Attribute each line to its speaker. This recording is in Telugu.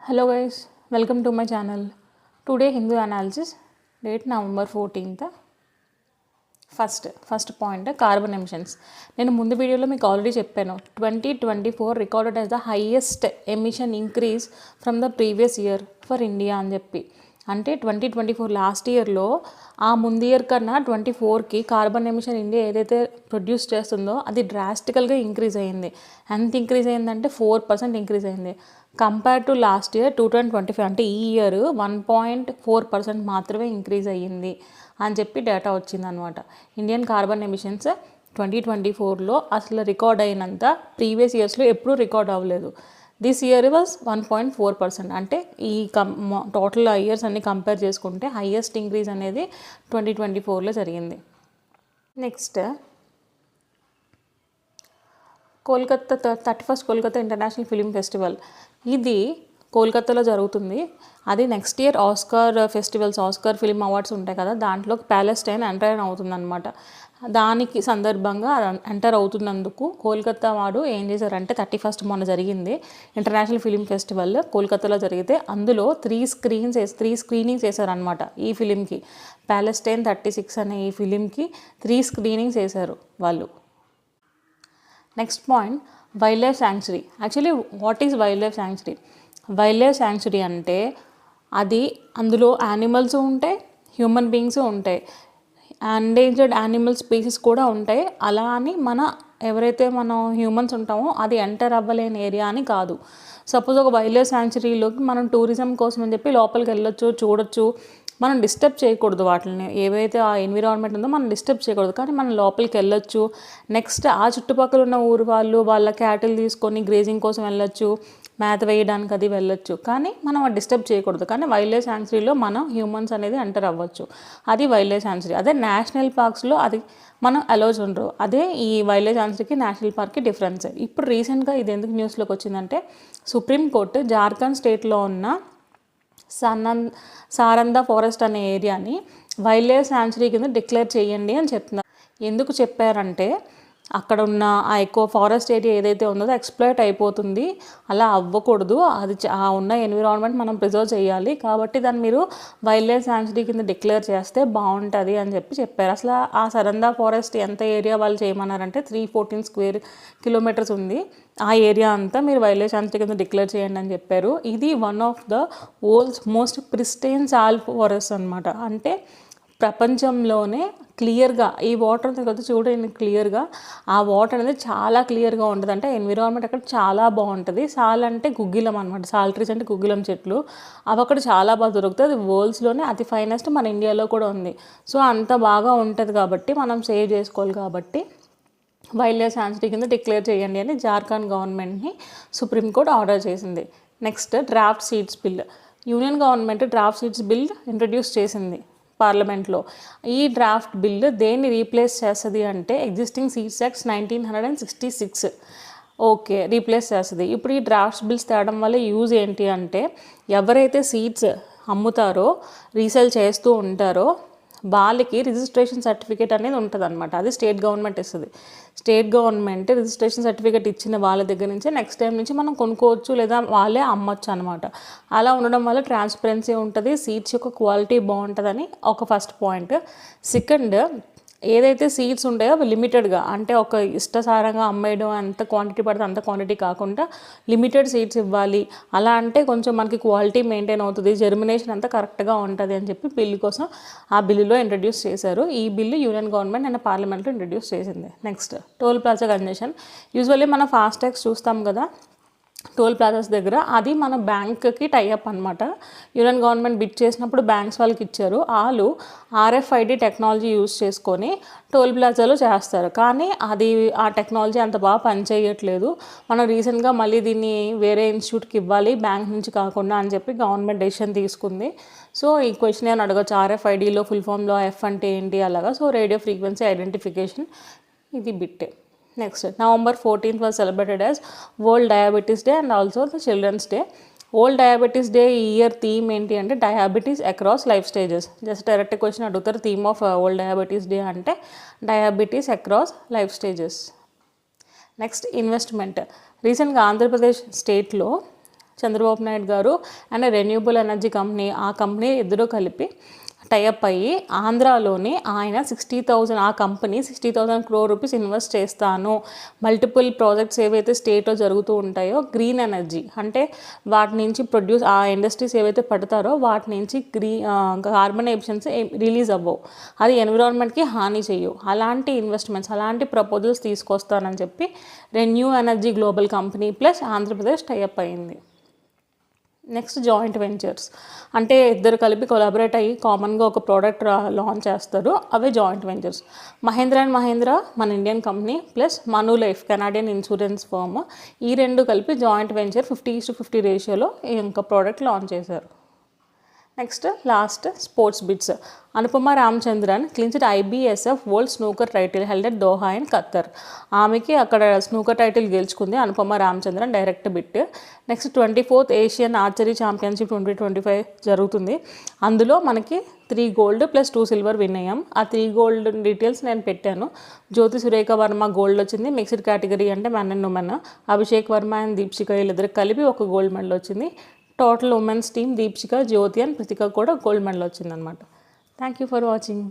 Speaker 1: Hello guys, welcome to my channel. Today Hindu analysis, date November 14th. First point carbon emissions. నేను ముందు వీడియోలో మీకు ఆల్రెడీ చెప్పాను 2024 recorded as the highest emission increase from the previous year for India అని చెప్పి. అంటే 2024 లాస్ట్ ఇయర్లో ఆ ముందు ఇయర్ కన్నా 24కి కార్బన్ ఎమిషన్ ఇండియా ఏదైతే ప్రొడ్యూస్ చేస్తుందో అది డ్రాస్టికల్గా ఇంక్రీజ్ అయ్యింది. ఎంత ఇంక్రీజ్ అయ్యిందంటే 4% ఇంక్రీజ్ అయింది. కంపేర్ టు లాస్ట్ ఇయర్ 2025 అంటే ఈ ఇయర్ 1.4% మాత్రమే ఇంక్రీజ్ అయ్యింది అని చెప్పి డేటా వచ్చిందనమాట. ఇండియన్ కార్బన్ ఎమిషన్స్ 2024లో అసలు రికార్డ్ అయినంత ప్రీవియస్ ఇయర్స్లో ఎప్పుడూ రికార్డ్ అవ్వలేదు. This year was 1.4%. అంటే ఈ టోటల్ ఇయర్స్ అన్ని కంపేర్ చేసుకుంటే హైయెస్ట్ ఇంక్రీజ్ అనేది 2024లో జరిగింది. Next Kolkata 31st Kolkata international film festival. ఇది కోల్కత్తాలో జరుగుతుంది. అది next year Oscar festivals, Oscar film awards ఉంటాయి కదా, దాంట్లో ప్యాలెస్టైన్ ఎంటర్ అవుతుందన్నమాట. దానికి సందర్భంగా ఎంటర్ అవుతున్నందుకు కోల్కత్తా వాడు ఏం చేశారంటే 31st మొన్న జరిగింది ఇంటర్నేషనల్ ఫిలిం ఫెస్టివల్ కోల్కత్తాలో జరిగితే అందులో 3 స్క్రీనింగ్స్ వేశారనమాట. ఈ ఫిలింకి ప్యాలెస్టైన్ 36 అనే ఈ ఫిలింకి 3 స్క్రీనింగ్స్ వేశారు వాళ్ళు. Next point wild life sanctuary. Actually what is wild life sanctuary? Wild life sanctuary అంటే అది అందులో యానిమల్స్ ఉంటాయి, హ్యూమన్ బీయింగ్స్ ఉంటాయి, ఎండేంజర్డ్ యానిమల్ స్పీసీస్ కూడా ఉంటాయి. అలా అని ఎవరైతే మనం హ్యూమన్స్ ఉంటామో అది ఎంటర్ అవ్వలేని ఏరియా అని కాదు. సపోజ్ ఒక వైల్డ్ లైఫ్ శాంక్చురీలోకి మనం టూరిజం కోసం అని చెప్పి లోపలికి వెళ్ళొచ్చు, చూడొచ్చు. మనం డిస్టర్బ్ చేయకూడదు వాటిని, ఏవైతే ఆ ఎన్విరాన్మెంట్ ఉందో మనం డిస్టర్బ్ చేయకూడదు. కానీ మనం లోపలికి వెళ్ళొచ్చు. నెక్స్ట్ ఆ చుట్టుపక్కల ఉన్న ఊరు వాళ్ళ క్యాటిల్ తీసుకొని గ్రేజింగ్ కోసం వెళ్ళొచ్చు, మేత వేయడానికి అది వెళ్ళొచ్చు. కానీ మనం అది డిస్టర్బ్ చేయకూడదు. కానీ వైల్డ్ లైఫ్ శాంక్చురీలో మనం హ్యూమన్స్ అనేది ఎంటర్ అవ్వచ్చు. అది వైల్డ్ లైఫ్ శాంక్చురీ. అదే నేషనల్ పార్క్స్లో అది మనం అలౌజ్ ఉండరు. అదే ఈ వైల్డ్ లైఫ్ శాంక్చురీకి నేషనల్ పార్క్కి డిఫరెన్స్. ఇప్పుడు రీసెంట్గా ఇది ఎందుకు న్యూస్లోకి వచ్చిందంటే సుప్రీంకోర్టు జార్ఖండ్ స్టేట్లో ఉన్న సారందా ఫారెస్ట్ అనే ఏరియాని వైల్డ్ లైఫ్ శాంక్చురీ కింద డిక్లేర్ చేయండి అని చెప్తున్నారు. ఎందుకు చెప్పారంటే అక్కడ ఉన్న ఆ ఎక్కువ ఫారెస్ట్ ఏరియా ఏదైతే ఉందో ఎక్స్ప్లాయిట్ అయిపోతుంది. అలా అవ్వకూడదు. అది ఆ ఉన్న ఎన్విరాన్మెంట్ మనం ప్రిజర్వ్ చేయాలి. కాబట్టి దాన్ని మీరు వైల్డ్ లైఫ్ శాంక్చురీ కింద డిక్లేర్ చేస్తే బాగుంటుంది అని చెప్పారు. అసలు ఆ సరందా ఫారెస్ట్ ఎంత ఏరియా వాళ్ళు చేయమన్నారంటే 314 స్క్వేర్ కిలోమీటర్స్ ఉంది. ఆ ఏరియా అంతా మీరు వైల్డ్ లైఫ్ శాంక్చురీ కింద డిక్లేర్ చేయండి అని చెప్పారు. ఇది one of the world's most pristine సాల్ ఫారెస్ట్ అనమాట. అంటే ప్రపంచంలోనే క్లియర్గా ఈ వాటర్ కదా చూడండి, క్లియర్గా ఆ వాటర్ అనేది చాలా క్లియర్గా ఉంటుంది. అంటే ఎన్విరాన్మెంట్ అక్కడ చాలా బాగుంటుంది. సాల్ అంటే గుగ్గిలం అనమాట. సాల్ ట్రీస్ అంటే గుగ్గిలం చెట్లు. అవి అక్కడ చాలా బాగా దొరుకుతాయి. అది వరల్డ్స్లోనే అతి ఫైనెస్ట్ మన ఇండియాలో కూడా ఉంది. సో అంత బాగా ఉంటుంది కాబట్టి మనం సేవ్ చేసుకోవాలి. కాబట్టి వైల్డ్ లైఫ్ శాంక్చురీ కింద డిక్లేర్ చేయండి అని జార్ఖండ్ గవర్నమెంట్ని సుప్రీంకోర్టు ఆర్డర్ చేసింది. Next draft seeds bill. Union government draft seeds bill introduce చేసింది పార్లమెంట్లో. ఈ డ్రాఫ్ట్ బిల్లు దేన్ని రీప్లేస్ చేస్తుంది అంటే existing seeds acts 1966 okay replace చేస్తుంది. ఇప్పుడు ఈ డ్రాఫ్ట్స్ బిల్స్ తేవడం వల్ల యూజ్ ఏంటి అంటే ఎవరైతే సీడ్స్ అమ్ముతారో, రీసేల్ చేస్తూ ఉంటారో వాళ్ళకి రిజిస్ట్రేషన్ సర్టిఫికేట్ అనేది ఉంటుంది అనమాట. అది స్టేట్ గవర్నమెంట్ ఇస్తుంది. స్టేట్ గవర్నమెంట్ రిజిస్ట్రేషన్ సర్టిఫికేట్ ఇచ్చిన వాళ్ళ దగ్గర నుంచి నెక్స్ట్ టైం నుంచి మనం కొనుక్కోవచ్చు, లేదా వాళ్ళే అమ్మొచ్చు అనమాట. అలా ఉండడం వల్ల ట్రాన్స్పరెన్సీ ఉంటుంది, సీడ్స్ యొక్క క్వాలిటీ బాగుంటుందని ఒక ఫస్ట్ పాయింట్. సెకండ్, ఏదైతే సీడ్స్ ఉంటాయో అవి లిమిటెడ్గా, అంటే ఒక ఇష్టసారంగా అమ్మేయడం అంత క్వాంటిటీ పడితే అంత క్వాంటిటీ కాకుండా లిమిటెడ్ సీడ్స్ ఇవ్వాలి. అలా అంటే కొంచెం మనకి క్వాలిటీ మెయింటైన్ అవుతుంది, జర్మినేషన్ అంతా కరెక్ట్గా ఉంటుంది అని చెప్పి బిల్లు కోసం ఆ బిల్లులో ఇంట్రడ్యూస్ చేశారు. ఈ బిల్లు యూనియన్ గవర్నమెంట్ అండ్ పార్లమెంట్లో ఇంట్రడ్యూస్ చేసింది. Next toll plaza concession. Usually మనం ఫాస్టాగ్స్ చూస్తాం కదా టోల్ ప్లాజాస్ దగ్గర, అది మన బ్యాంక్కి టైఅప్ అనమాట. యూనియన్ గవర్నమెంట్ బిడ్ చేసినప్పుడు బ్యాంక్స్ వాళ్ళకి ఇచ్చారు. వాళ్ళు RFID టెక్నాలజీ యూజ్ చేసుకొని టోల్ ప్లాజాలో చేస్తారు. కానీ అది ఆ టెక్నాలజీ అంత బాగా పనిచేయట్లేదు. మనం రీసెంట్గా మళ్ళీ దీన్ని వేరే ఇన్స్టిట్యూట్కి ఇవ్వాలి బ్యాంక్ నుంచి కాకుండా అని చెప్పి గవర్నమెంట్ డెసిషన్ తీసుకుంది. సో ఈ క్వశ్చన్ ఏమైనా అడగచ్చు, RFIDలో ఫుల్ ఫామ్లో F అంటే ఏంటి అలాగా. సో రేడియో ఫ్రీక్వెన్సీ ఐడెంటిఫికేషన్ ఇది బిట్టే. Next November 14th was celebrated as World Diabetes Day and also the Children's Day. World diabetes day ఈ ఇయర్ థీమ్ ఏంటి అంటే diabetes across life stages. Just direct question అడుగుతారు, theme of world diabetes day అంటే diabetes across life stages. Next investment. రీసెంట్గా ఆంధ్రప్రదేశ్ స్టేట్లో చంద్రబాబు నాయుడు గారు అండ్ రెన్యూబుల్ ఎనర్జీ కంపెనీ, ఆ కంపెనీ ఇద్దరు కలిపి టైఅప్ అయ్యి ఆంధ్రాలోని ఆయన 60,000 ఆ కంపెనీ 60,000 crore రూపీస్ ఇన్వెస్ట్ చేస్తాను. మల్టిపుల్ ప్రాజెక్ట్స్ ఏవైతే స్టేట్లో జరుగుతూ ఉంటాయో గ్రీన్ ఎనర్జీ అంటే వాటి నుంచి ప్రొడ్యూస్ ఆ ఇండస్ట్రీస్ ఏవైతే పడతారో వాటి నుంచి కార్బన్ ఎమిషన్స్ రిలీజ్ అవ్వవు, అది ఎన్విరాన్మెంట్కి హాని చేయవు. అలాంటి ఇన్వెస్ట్మెంట్స్, అలాంటి ప్రపోజల్స్ తీసుకొస్తానని చెప్పి renew energy global company plus Andhra Pradesh tie up అయింది. నెక్స్ట్ జాయింట్ వెంచర్స్ అంటే ఇద్దరు కలిపి కొలాబరేట్ అయ్యి కామన్గా ఒక ప్రోడక్ట్ లాంచ్ చేస్తారు, అవే joint ventures. Mahindra and Mahindra మన Indian company plus Manulife Canadian insurance firm, ఈ రెండు కలిపి జాయింట్ వెంచర్ 50:50 రేషియోలో ఇంకా ప్రోడక్ట్ లాంచ్ చేశారు. Next last sports bits. Anupama Ramachandran clinched IBSF world snooker title held at Doha in Qatar. ఆమెకి అక్కడ స్నూకర్ టైటిల్ గెలుచుకుంది Anupama Ramachandran, direct bit. Next 24th Asian archery championship 2025 జరుగుతుంది. అందులో మనకి 3 gold ప్లస్ 2 silver విన్ అయ్యాం. ఆ 3 gold డీటెయిల్స్ నేను పెట్టాను. జ్యోతి సురేఖ వర్మ గోల్డ్ వచ్చింది, మిక్స్డ్ కేటగిరీ అంటే men and women. Abhishek Varma and Deepshika వీళ్ళిద్దరికి కలిపి ఒక గోల్డ్ మెడల్ వచ్చింది. Total women's team Deepshika, Jyothi and Pratika కూడా గోల్డ్ మెడల్ వచ్చిందనమాట. Thank you for watching.